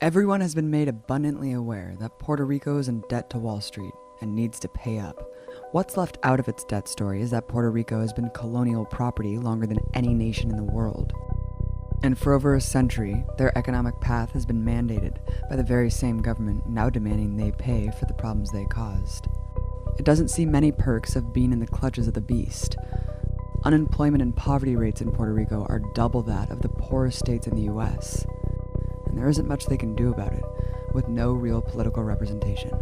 Everyone has been made abundantly aware that Puerto Rico is in debt to Wall Street and needs to pay up. What's left out of its debt story is that Puerto Rico has been colonial property longer than any nation in the world. And for over a century, their economic path has been mandated by the very same government now demanding they pay for the problems they caused. It doesn't see many perks of being in the clutches of the beast. Unemployment and poverty rates in Puerto Rico are double that of the poorest states in the US. And there isn't much they can do about it, with no real political representation.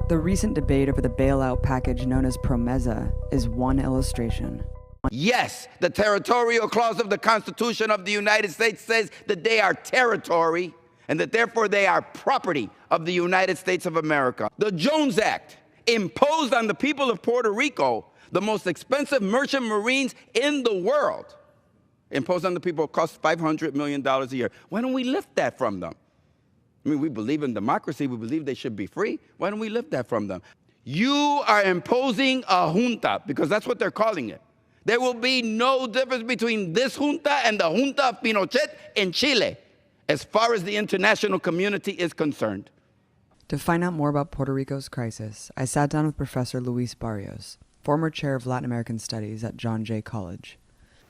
The recent debate over the bailout package known as Promesa is one illustration. Yes, the territorial clause of the Constitution of the United States says that they are territory and that therefore they are property of the United States of America. The Jones Act imposed on the people of Puerto Rico the most expensive merchant marines in the world. Imposed on the people, cost $500 million a year. Why don't we lift that from them? I mean, we believe in democracy. We believe they should be free. Why don't we lift that from them? You are imposing a junta, because that's what they're calling it. There will be no difference between this junta and the junta of Pinochet in Chile, as far as the international community is concerned. To find out more about Puerto Rico's crisis, I sat down with Professor Luis Barrios, former chair of Latin American Studies at John Jay College.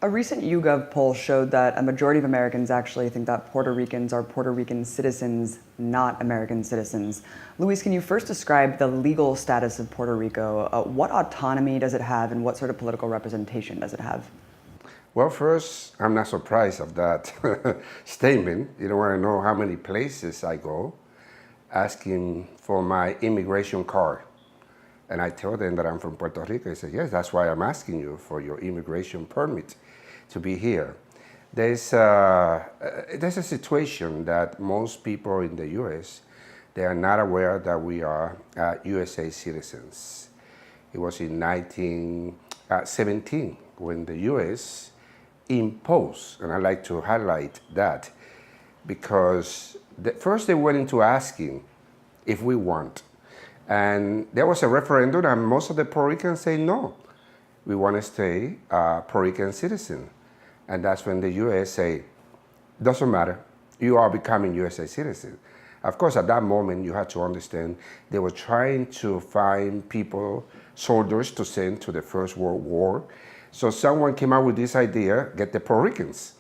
A recent YouGov poll showed that a majority of Americans actually think that Puerto Ricans are Puerto Rican citizens, not American citizens. Luis, can you first describe the legal status of Puerto Rico? What autonomy does it have, and what sort of political representation does it have? Well, first, I'm not surprised of that statement. You don't want to know how many places I go asking for my immigration card. And I tell them that I'm from Puerto Rico. They say, yes, that's why I'm asking you for your immigration permit to be here. There's a situation that most people in the U.S., they are not aware that we are USA citizens. It was in 1917 when the U.S. imposed, and I like to highlight that, because first they went into asking if we want. And there was a referendum, and most of the Puerto Ricans say no. We want to stay Puerto Rican citizen. And that's when the U.S. say, doesn't matter, you are becoming USA citizen. Of course, at that moment, you had to understand they were trying to find people, soldiers to send to the First World War. So someone came up with this idea, get the Puerto Ricans.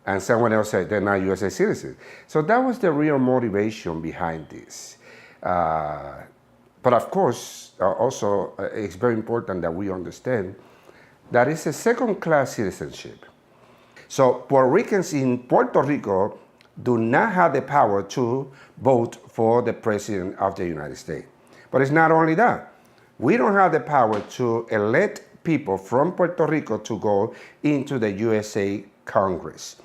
And someone else said, they're not USA citizens. So that was the real motivation behind this. But of course, also, it's very important that we understand that it's a second-class citizenship. So Puerto Ricans in Puerto Rico do not have the power to vote for the President of the United States. But it's not only that. We don't have the power to elect people from Puerto Rico to go into the USA Congress.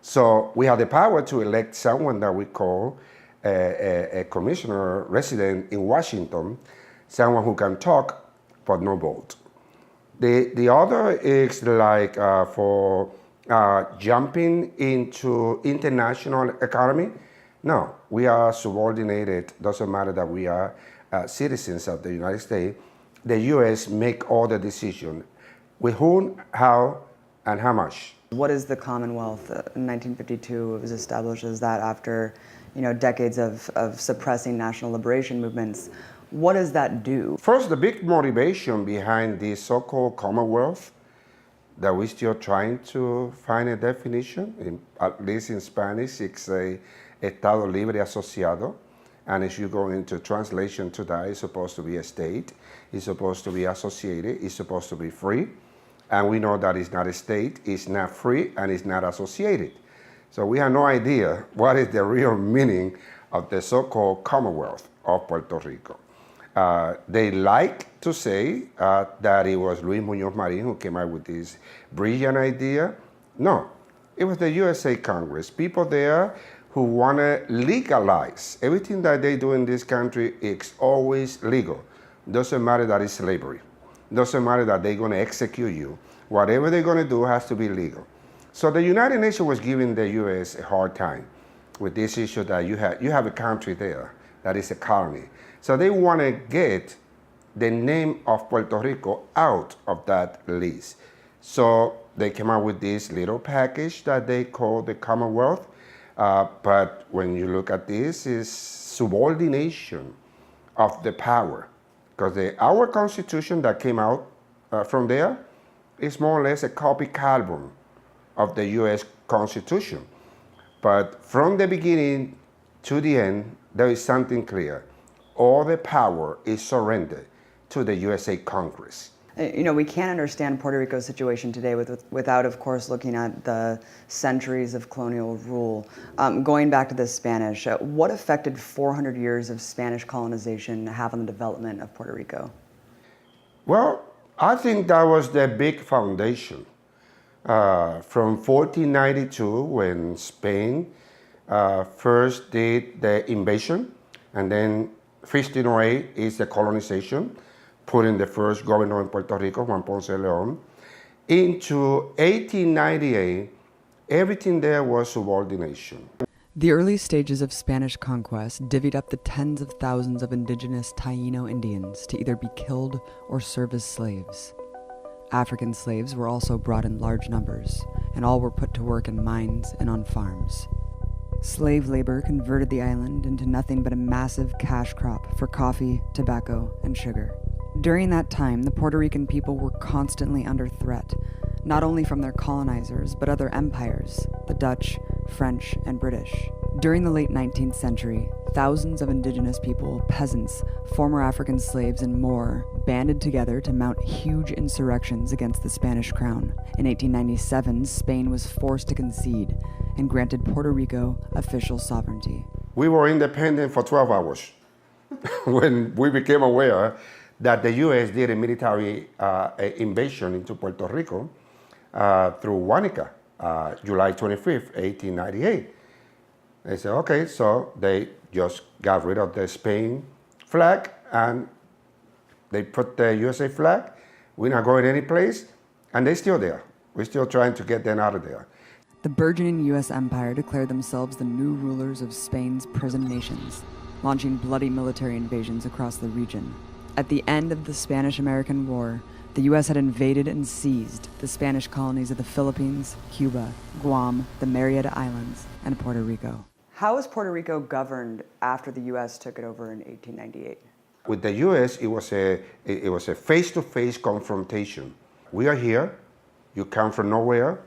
So we have the power to elect someone that we call a commissioner resident in Washington, someone who can talk but no vote. The other is like for jumping into international economy. No, we are subordinated. Doesn't matter that we are citizens of the United States. The U.S. make all the decision with whom, how, and how much. What is the Commonwealth? In 1952, it was established as that after decades of suppressing national liberation movements. What does that do? First, the big motivation behind the so-called Commonwealth, that we're still trying to find a definition, at least in Spanish, it's a Estado Libre Asociado. And if you go into translation to that, it's supposed to be a state, it's supposed to be associated, it's supposed to be free. And we know that it's not a state, it's not free, and it's not associated. So we have no idea what is the real meaning of the so-called Commonwealth of Puerto Rico. They like to say that it was Luis Muñoz Marín who came up with this brilliant idea. No, it was the USA Congress, people there who want to legalize. Everything that they do in this country is always legal. Doesn't matter that it's slavery. Doesn't matter that they're going to execute you. Whatever they're going to do has to be legal. So the United Nations was giving the U.S. a hard time with this issue that you have a country there that is a colony. So they want to get the name of Puerto Rico out of that list. So they came out with this little package that they call the Commonwealth. But when you look at this, is subordination of the power. Because our Constitution that came out from there is more or less a copy album of the U.S. Constitution. But from the beginning to the end, there is something clear. All the power is surrendered to the USA Congress. You know, we can't understand Puerto Rico's situation today without, of course, looking at the centuries of colonial rule. Going back to the Spanish, what effect did 400 years of Spanish colonization have on the development of Puerto Rico? Well, I think that was the big foundation. From 1492, when Spain first did the invasion, and then 1508 is the colonization, putting the first governor in Puerto Rico, Juan Ponce de Leon. Into 1898, everything there was subordination. The early stages of Spanish conquest divvied up the tens of thousands of indigenous Taino Indians to either be killed or serve as slaves. African slaves were also brought in large numbers, and all were put to work in mines and on farms. Slave labor converted the island into nothing but a massive cash crop for coffee, tobacco, and sugar. During that time, the Puerto Rican people were constantly under threat, not only from their colonizers, but other empires, the Dutch, French, and British. During the late 19th century, thousands of indigenous people, peasants, former African slaves, and more banded together to mount huge insurrections against the Spanish crown. In 1897, Spain was forced to concede and granted Puerto Rico official sovereignty. We were independent for 12 hours when we became aware that the U.S. did a military invasion into Puerto Rico through Guanica, July 25th, 1898. They said, okay, so they just got rid of the Spain flag and they put the USA flag. We're not going any place, and they're still there. We're still trying to get them out of there. The burgeoning U.S. empire declared themselves the new rulers of Spain's prison nations, launching bloody military invasions across the region. At the end of the Spanish-American War, the U.S. had invaded and seized the Spanish colonies of the Philippines, Cuba, Guam, the Marietta Islands, and Puerto Rico. How was Puerto Rico governed after the U.S. took it over in 1898? With the U.S., it was a face-to-face confrontation. We are here, you come from nowhere,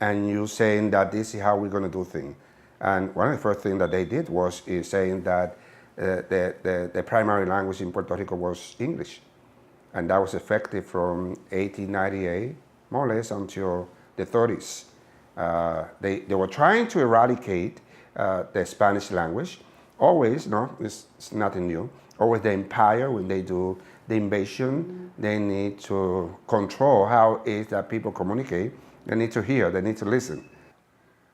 and you saying that this is how we're going to do things. And one of the first things that they did was saying that the primary language in Puerto Rico was English. And that was effective from 1898, more or less, until the 30s. They were trying to eradicate the Spanish language. Always, no, it's nothing new. Always the empire, when they do the invasion, they need to control how it is that people communicate. They need to hear, they need to listen.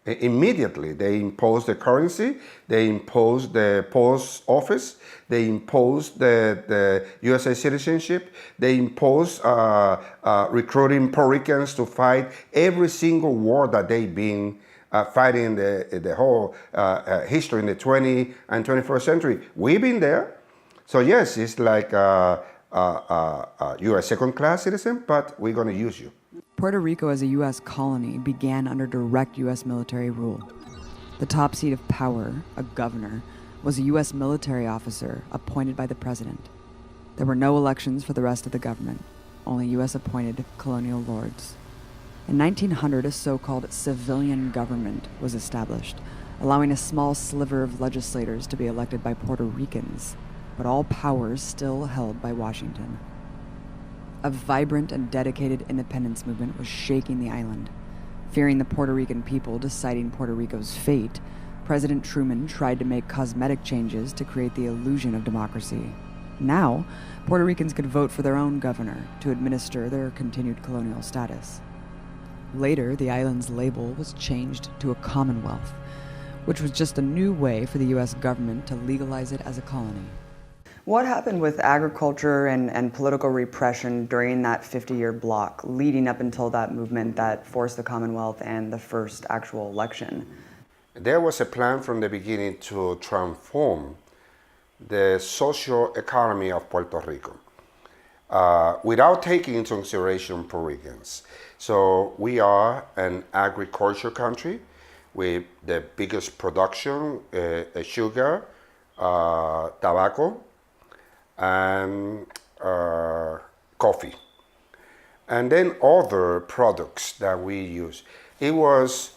Immediately, they imposed the currency, they imposed the post office, they imposed the USA citizenship, they imposed recruiting Puerto Ricans to fight every single war that they've been fighting the whole history in the 20th and 21st century. We've been there. So yes, it's like you're a second-class citizen, but we're going to use you. Puerto Rico as a U.S. colony began under direct U.S. military rule. The top seat of power, a governor, was a U.S. military officer appointed by the president. There were no elections for the rest of the government, only U.S.-appointed colonial lords. In 1900, a so-called civilian government was established, allowing a small sliver of legislators to be elected by Puerto Ricans, but all powers still held by Washington. A vibrant and dedicated independence movement was shaking the island. Fearing the Puerto Rican people deciding Puerto Rico's fate, President Truman tried to make cosmetic changes to create the illusion of democracy. Now, Puerto Ricans could vote for their own governor to administer their continued colonial status. Later, the island's label was changed to a Commonwealth, which was just a new way for the US government to legalize it as a colony. What happened with agriculture and political repression during that 50-year block, leading up until that movement that forced the Commonwealth and the first actual election? There was a plan from the beginning to transform the social economy of Puerto Rico without taking into consideration Puerto Ricans. So we are an agriculture country with the biggest production, sugar, tobacco, and coffee. And then other products that we use. It was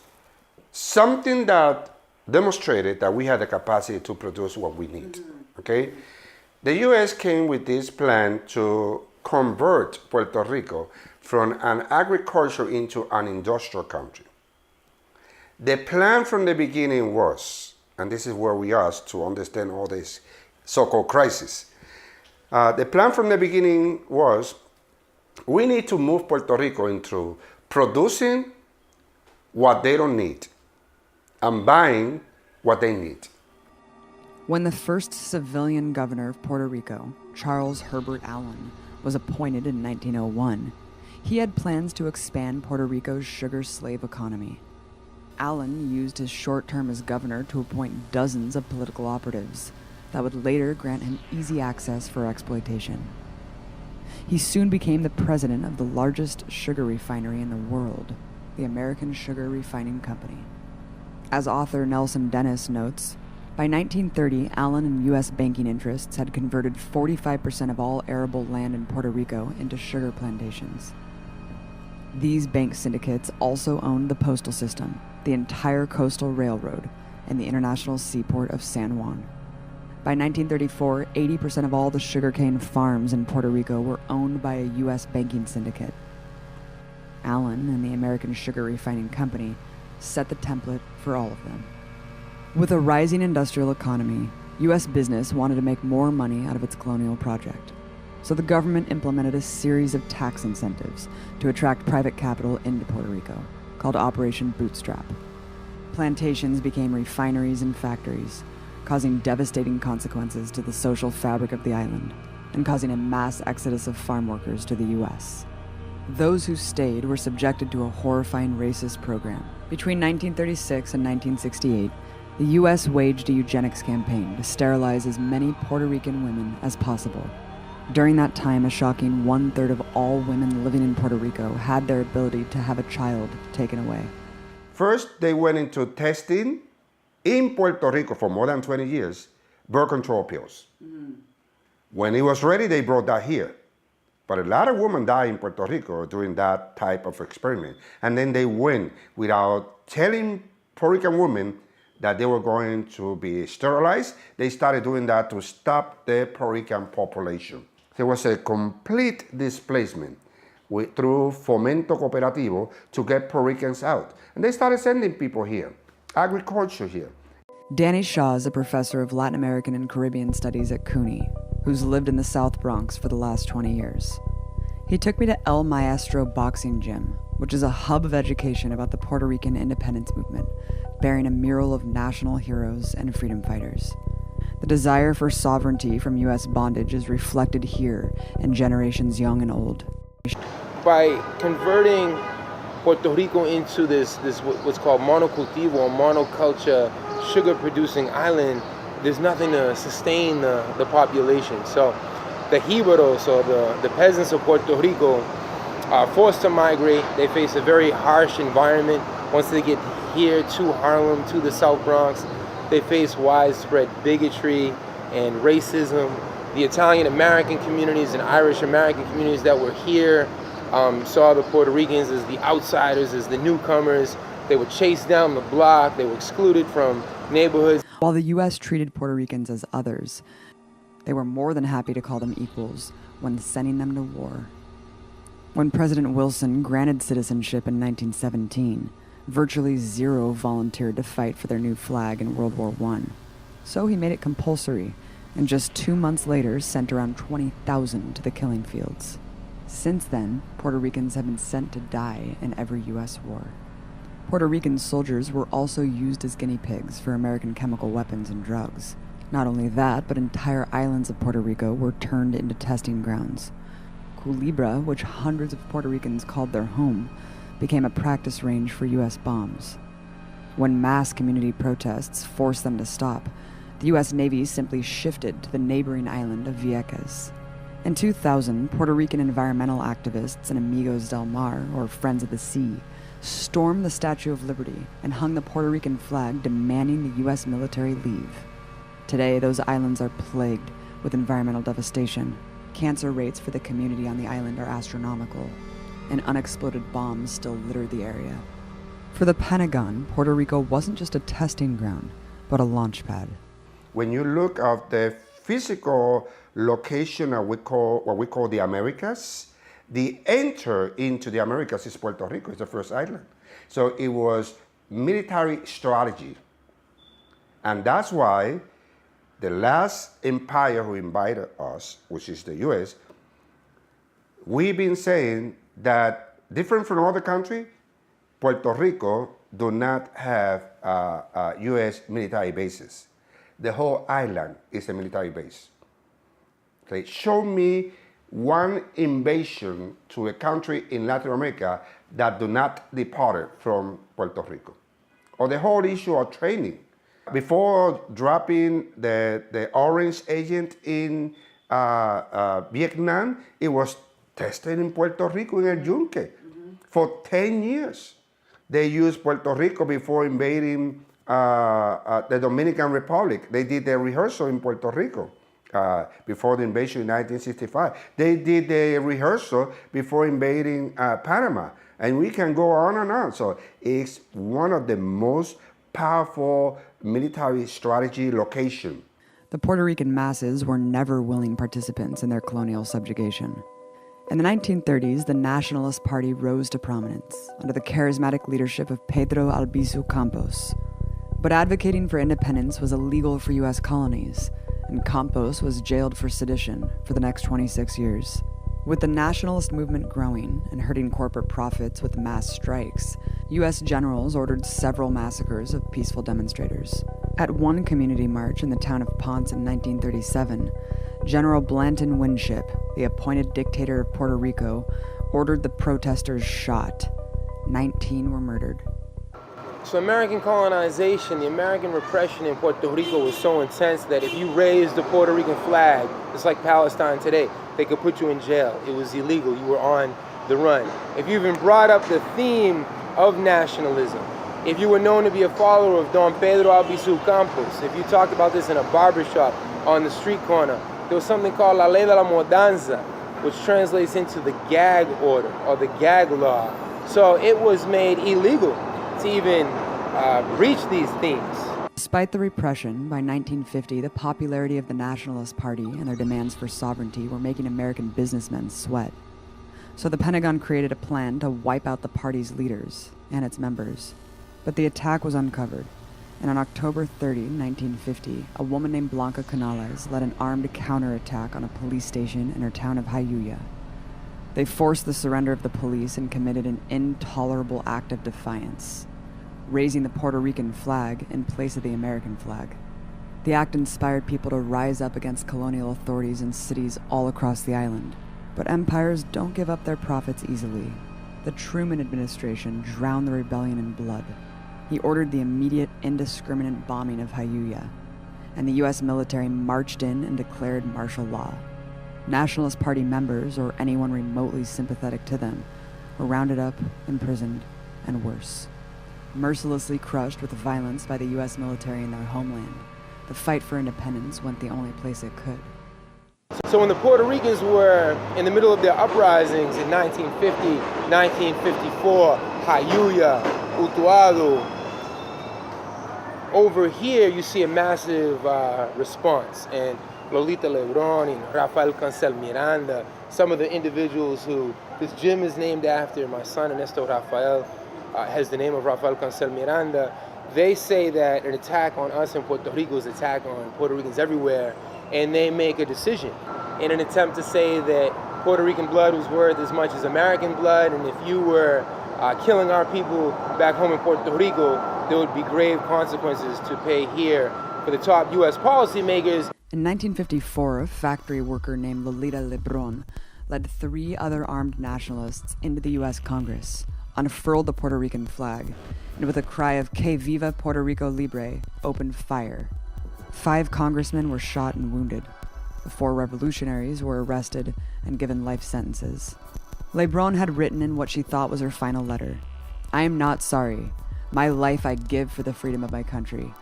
something that demonstrated that we had the capacity to produce what we need, okay? The US came with this plan to convert Puerto Rico from an agriculture into an industrial country. The plan from the beginning was, and this is where we are to understand all this so-called crisis. The plan from the beginning was, we need to move Puerto Rico into producing what they don't need and buying what they need. When the first civilian governor of Puerto Rico, Charles Herbert Allen, was appointed in 1901, he had plans to expand Puerto Rico's sugar slave economy. Allen used his short term as governor to appoint dozens of political operatives that would later grant him easy access for exploitation. He soon became the president of the largest sugar refinery in the world, the American Sugar Refining Company. As author Nelson Dennis notes, by 1930, Allen and U.S. banking interests had converted 45% of all arable land in Puerto Rico into sugar plantations. These bank syndicates also owned the postal system, the entire coastal railroad, and the international seaport of San Juan. By 1934, 80% of all the sugarcane farms in Puerto Rico were owned by a U.S. banking syndicate. Allen and the American Sugar Refining Company set the template for all of them. With a rising industrial economy, U.S. business wanted to make more money out of its colonial project. So the government implemented a series of tax incentives to attract private capital into Puerto Rico, called Operation Bootstrap. Plantations became refineries and factories, causing devastating consequences to the social fabric of the island, and causing a mass exodus of farm workers to the U.S. Those who stayed were subjected to a horrifying racist program. Between 1936 and 1968, the U.S. waged a eugenics campaign to sterilize as many Puerto Rican women as possible. During that time, a shocking 1/3 of all women living in Puerto Rico had their ability to have a child taken away. First, they went into testing in Puerto Rico for more than 20 years, birth control pills. When it was ready, they brought that here. But a lot of women died in Puerto Rico during that type of experiment. And then they went without telling Puerto Rican women that they were going to be sterilized. They started doing that to stop the Puerto Rican population. There was a complete displacement through Fomento Cooperativo to get Puerto Ricans out. And they started sending people here, agriculture here. Danny Shaw is a professor of Latin American and Caribbean studies at CUNY, who's lived in the South Bronx for the last 20 years. He took me to El Maestro Boxing Gym, which is a hub of education about the Puerto Rican independence movement, bearing a mural of national heroes and freedom fighters. The desire for sovereignty from U.S. bondage is reflected here in generations young and old. By converting Puerto Rico into this what's called monocultivo or monoculture sugar-producing island, there's nothing to sustain the population. So the Jibaros, or the peasants of Puerto Rico, are forced to migrate. They face a very harsh environment. Once they get here to Harlem, to the South Bronx, they face widespread bigotry and racism. The Italian American communities and Irish American communities that were here saw the Puerto Ricans as the outsiders, as the newcomers. They were chased down the block. They were excluded from neighborhoods. While the U.S. treated Puerto Ricans as others, they were more than happy to call them equals when sending them to war. When President Wilson granted citizenship in 1917, virtually zero volunteered to fight for their new flag in World War I. So he made it compulsory, and just 2 months later sent around 20,000 to the killing fields. Since then, Puerto Ricans have been sent to die in every U.S. war. Puerto Rican soldiers were also used as guinea pigs for American chemical weapons and drugs. Not only that, but entire islands of Puerto Rico were turned into testing grounds. Culebra, which hundreds of Puerto Ricans called their home, became a practice range for U.S. bombs. When mass community protests forced them to stop, the U.S. Navy simply shifted to the neighboring island of Vieques. In 2000, Puerto Rican environmental activists and Amigos del Mar, or Friends of the Sea, stormed the Statue of Liberty and hung the Puerto Rican flag demanding the U.S. military leave. Today, those islands are plagued with environmental devastation. Cancer rates for the community on the island are astronomical, and unexploded bombs still litter the area. For the Pentagon, Puerto Rico wasn't just a testing ground, but a launch pad. When you look at the physical location of what we call the Americas, the enter into the Americas is Puerto Rico. It's the first island. So it was military strategy. And that's why the last empire who invited us, which is the US, we've been saying that different from other countries, Puerto Rico do not have US military bases. The whole island is a military base. Okay, show me one invasion to a country in Latin America that do not depart from Puerto Rico. Or the whole issue of training. Before dropping the orange agent in Vietnam, it was tested in Puerto Rico in El Yunque for 10 years. They used Puerto Rico before invading the Dominican Republic. They did their rehearsal in Puerto Rico before the invasion in 1965. They did the rehearsal before invading Panama. And we can go on and on. So it's one of the most powerful military strategy location. The Puerto Rican masses were never willing participants in their colonial subjugation. In the 1930s, the Nationalist Party rose to prominence under the charismatic leadership of Pedro Albizu Campos. But advocating for independence was illegal for U.S. colonies, and Campos was jailed for sedition for the next 26 years. With the nationalist movement growing and hurting corporate profits with mass strikes, U.S. generals ordered several massacres of peaceful demonstrators. At one community march in the town of Ponce in 1937, General Blanton Winship, the appointed dictator of Puerto Rico, ordered the protesters shot. 19 were murdered. So American colonization, the American repression in Puerto Rico was so intense that if you raised the Puerto Rican flag, it's like Palestine today, they could put you in jail. It was illegal. You were on the run. If you even brought up the theme of nationalism, if you were known to be a follower of Don Pedro Albizu Campos, if you talked about this in a barbershop on the street corner, there was something called La Ley de la Mordanza, which translates into the gag order or the gag law. So it was made illegal to even breach these themes. Despite the repression, by 1950, the popularity of the Nationalist Party and their demands for sovereignty were making American businessmen sweat. So the Pentagon created a plan to wipe out the party's leaders and its members. But the attack was uncovered, and on October 30, 1950, a woman named Blanca Canales led an armed counterattack on a police station in her town of Jayuya. They forced the surrender of the police and committed an intolerable act of defiance, raising the Puerto Rican flag in place of the American flag. The act inspired people to rise up against colonial authorities in cities all across the island. But empires don't give up their profits easily. The Truman administration drowned the rebellion in blood. He ordered the immediate, indiscriminate bombing of Jayuya, and the U.S. military marched in and declared martial law. Nationalist Party members, or anyone remotely sympathetic to them, were rounded up, imprisoned, and worse. Mercilessly crushed with violence by the U.S. military in their homeland, the fight for independence went the only place it could. So when the Puerto Ricans were in the middle of their uprisings in 1950, 1954, Jayuya, Utuado, over here you see a massive response. And Lolita Lebron and Rafael Cancel Miranda, some of the individuals who this gym is named after, my son Ernesto Rafael has the name of Rafael Cancel Miranda. They say that an attack on us in Puerto Rico is an attack on Puerto Ricans everywhere, and they make a decision in an attempt to say that Puerto Rican blood was worth as much as American blood, and if you were killing our people back home in Puerto Rico, there would be grave consequences to pay here for the top U.S. policymakers. In 1954, a factory worker named Lolita Lebron led 3 other armed nationalists into the U.S. Congress, unfurled the Puerto Rican flag, and with a cry of "Que viva Puerto Rico Libre," opened fire. 5 congressmen were shot and wounded. The 4 revolutionaries were arrested and given life sentences. Lebron had written in what she thought was her final letter, "I am not sorry. My life I give for the freedom of my country.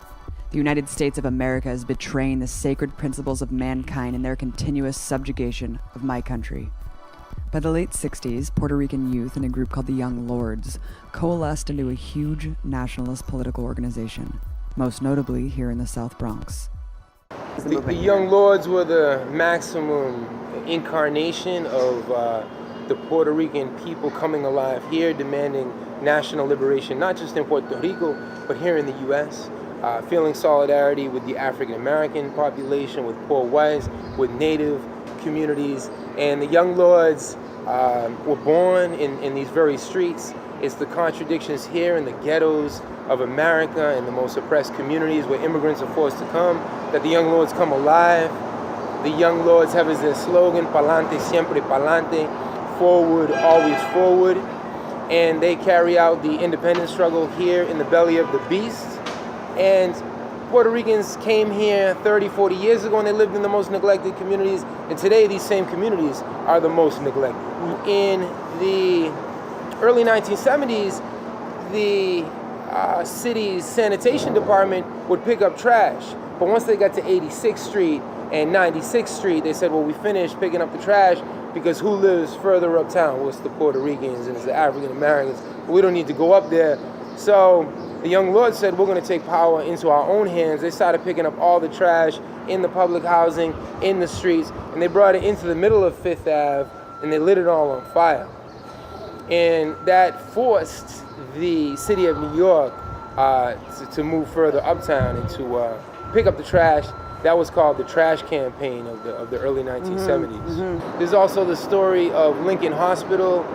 The United States of America is betraying the sacred principles of mankind in their continuous subjugation of my country." By the late 60s, Puerto Rican youth in a group called the Young Lords coalesced into a huge nationalist political organization, most notably here in the South Bronx. The Young Lords were the maximum incarnation of the Puerto Rican people coming alive here, demanding national liberation, not just in Puerto Rico, but here in the U.S., feeling solidarity with the African American population, with poor whites, with Native communities. And the Young Lords were born in these very streets. It's the contradictions here in the ghettos of America and the most oppressed communities where immigrants are forced to come, that the Young Lords come alive. The Young Lords have as their slogan, "Pa'lante, siempre pa'lante," forward, always forward. And they carry out the independence struggle here in the belly of the beast. And Puerto Ricans came here 30, 40 years ago and they lived in the most neglected communities. And today these same communities are the most neglected. In the early 1970s, the city's sanitation department would pick up trash. But once they got to 86th Street and 96th Street, they said, well, we finished picking up the trash because who lives further uptown? Well, it's the Puerto Ricans and it's the African Americans. We don't need to go up there. So the Young Lords said, we're going to take power into our own hands. They started picking up all the trash in the public housing, in the streets, and they brought it into the middle of Fifth Ave, and they lit it all on fire. And that forced the city of New York to move further uptown and to pick up the trash. That was called the trash campaign of the early 1970s. There's also the story of Lincoln Hospital.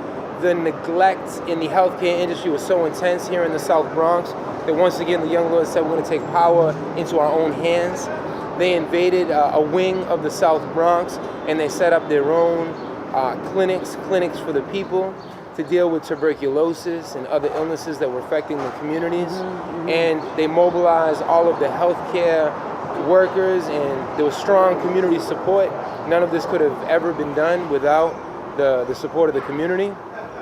The neglect in the healthcare industry was so intense here in the South Bronx that once again the Young Lords said we're going to take power into our own hands. They invaded a wing of the South Bronx and they set up their own clinics for the people to deal with tuberculosis and other illnesses that were affecting the communities. And they mobilized all of the healthcare workers and there was strong community support. None of this could have ever been done without the support of the community.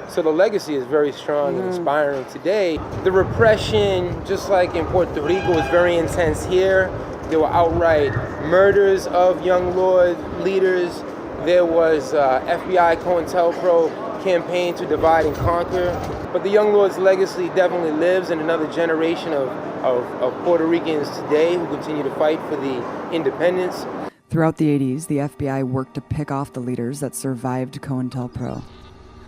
So the legacy is very strong and inspiring today. The repression, just like in Puerto Rico, was very intense here. There were outright murders of Young Lord leaders. There was FBI COINTELPRO campaign to divide and conquer. But the Young Lord's legacy definitely lives in another generation of Puerto Ricans today who continue to fight for the independence. Throughout the 80s, the FBI worked to pick off the leaders that survived COINTELPRO.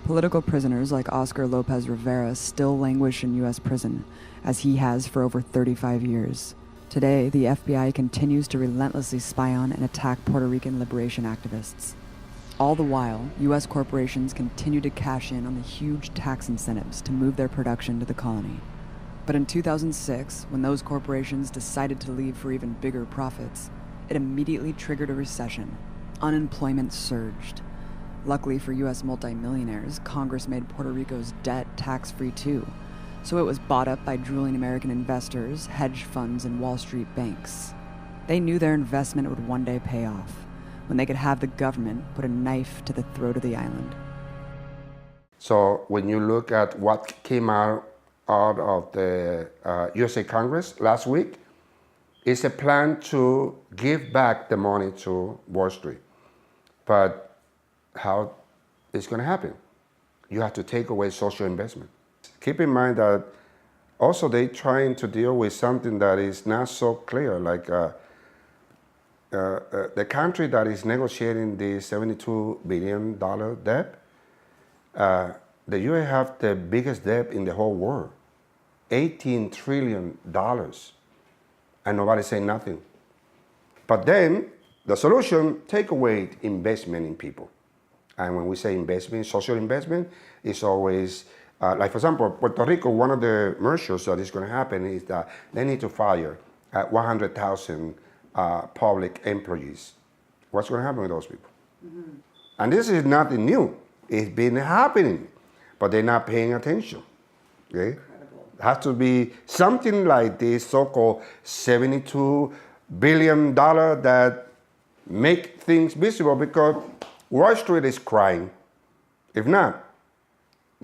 Political prisoners like Oscar Lopez Rivera still languish in U.S. prison, as he has for over 35 years. Today, the FBI continues to relentlessly spy on and attack Puerto Rican liberation activists. All the while, U.S. corporations continue to cash in on the huge tax incentives to move their production to the colony. But in 2006, when those corporations decided to leave for even bigger profits, it immediately triggered a recession. Unemployment surged. Luckily for U.S. multimillionaires, Congress made Puerto Rico's debt tax-free too, so it was bought up by drooling American investors, hedge funds, and Wall Street banks. They knew their investment would one day pay off, when they could have the government put a knife to the throat of the island. So when you look at what came out of the USA Congress last week, it's a plan to give back the money to Wall Street. But how it's going to happen? You have to take away social investment. Keep in mind that also they're trying to deal with something that is not so clear, like the country that is negotiating the $72 billion debt, the U.S. have the biggest debt in the whole world, $18 trillion, and nobody's saying nothing. But then the solution, take away investment in people. And when we say investment, social investment, it's always Like for example, Puerto Rico, one of the measures that is going to happen is that they need to fire 100,000 public employees. What's going to happen with those people? Mm-hmm. And this is nothing new. It's been happening, but they're not paying attention. Okay? It has to be something like this so-called $72 billion that make things visible, because Wall Street is crying. If not,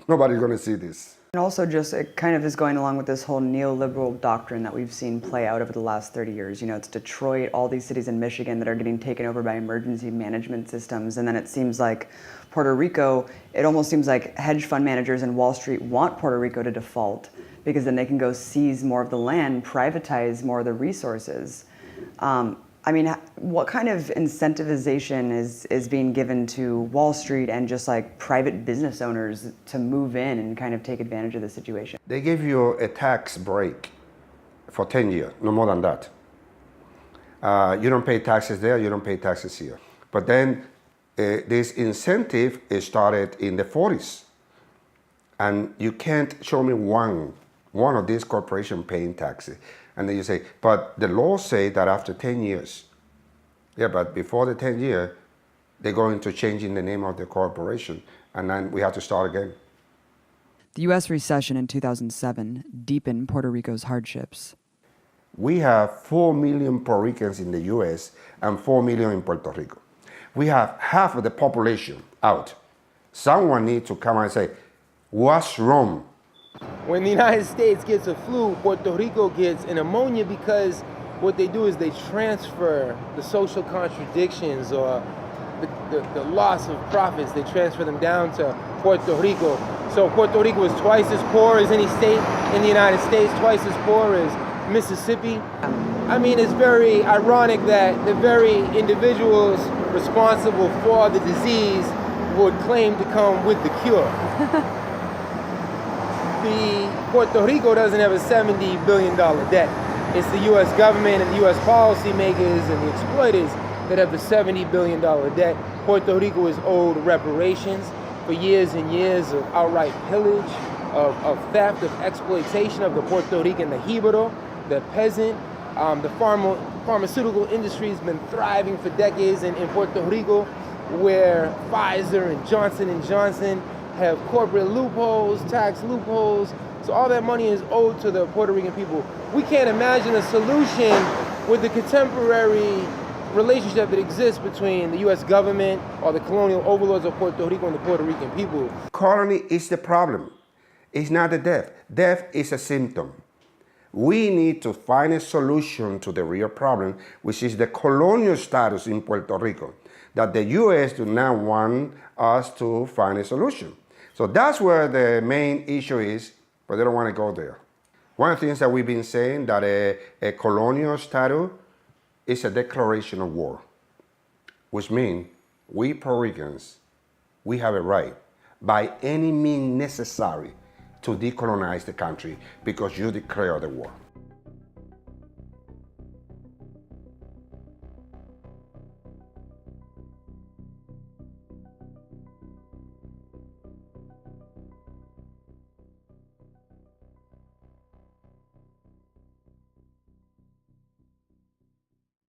nobody's going to see this. And also just it kind of is going along with this whole neoliberal doctrine that we've seen play out over the last 30 years. You know, it's Detroit, all these cities in Michigan that are getting taken over by emergency management systems. And then it seems like Puerto Rico, it almost seems like hedge fund managers and Wall Street want Puerto Rico to default, because then they can go seize more of the land, privatize more of the resources. I mean, what kind of incentivization is being given to Wall Street and just like private business owners to move in and kind of take advantage of the situation? They give you a tax break for 10 years, no more than that. You don't pay taxes there, you don't pay taxes here. But then this incentive started in the 40s. And you can't show me one of these corporations paying taxes. And then you say, but the laws say that after 10 years, yeah, but before the 10 years, they're going to change in the name of the corporation, and then we have to start again. The U.S. recession in 2007 deepened Puerto Rico's hardships. We have 4 million Puerto Ricans in the U.S. and 4 million in Puerto Rico. We have half of the population out. Someone needs to come and say, what's wrong? When the United States gets a flu, Puerto Rico gets an pneumonia, because what they do is they transfer the social contradictions or the loss of profits, they transfer them down to Puerto Rico. So Puerto Rico is twice as poor as any state in the United States, twice as poor as Mississippi. I mean, it's very ironic that the very individuals responsible for the disease would claim to come with the cure. Puerto Rico doesn't have a $70 billion debt. It's the U.S. government and the U.S. policymakers and the exploiters that have the $70 billion debt. Puerto Rico is owed reparations for years and years of outright pillage, of theft, of exploitation of the Puerto Rican, the Jibaro, the peasant. The pharmaceutical industry has been thriving for decades in Puerto Rico, where Pfizer and Johnson & Johnson have corporate loopholes, tax loopholes. So all that money is owed to the Puerto Rican people. We can't imagine a solution with the contemporary relationship that exists between the U.S. government or the colonial overlords of Puerto Rico and the Puerto Rican people. Colony is the problem. It's not the death. Death is a symptom. We need to find a solution to the real problem, which is the colonial status in Puerto Rico, that the U.S. do not want us to find a solution. So that's where the main issue is, but they don't want to go there. One of the things that we've been saying, that a colonial status is a declaration of war, which means we Puerto Ricans, we have a right, by any means necessary, to decolonize the country because you declare the war.